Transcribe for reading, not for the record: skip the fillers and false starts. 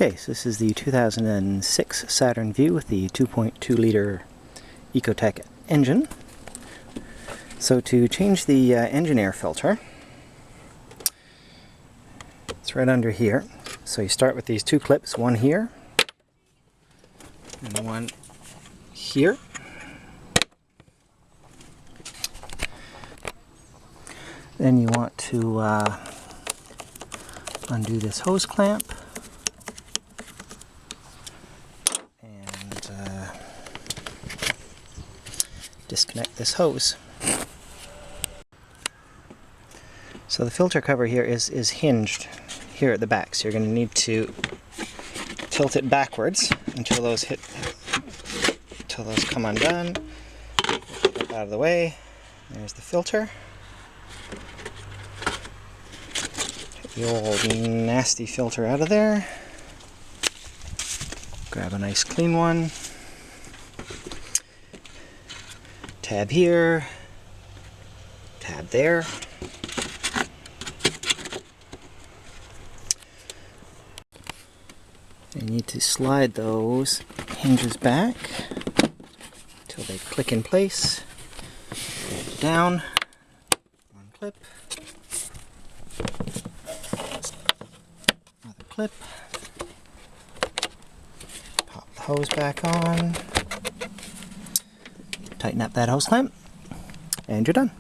Okay, so this is the 2006 Saturn V with the 2.2 liter Ecotec engine. So to change the engine air filter, it's right under here. So you start with these two clips, one here and one here. Then you want to undo this hose clamp and disconnect this hose. So the filter cover here is hinged here at the back, so you're going to need to tilt it backwards until those come undone. Get that out of the way. There's the filter. Get the old nasty filter out of there. Grab a nice clean one. Tab here. Tab there. You need to slide those hinges back until they click in place. Down, one clip, another clip, pop the hose back on, tighten up that hose clamp, and you're done.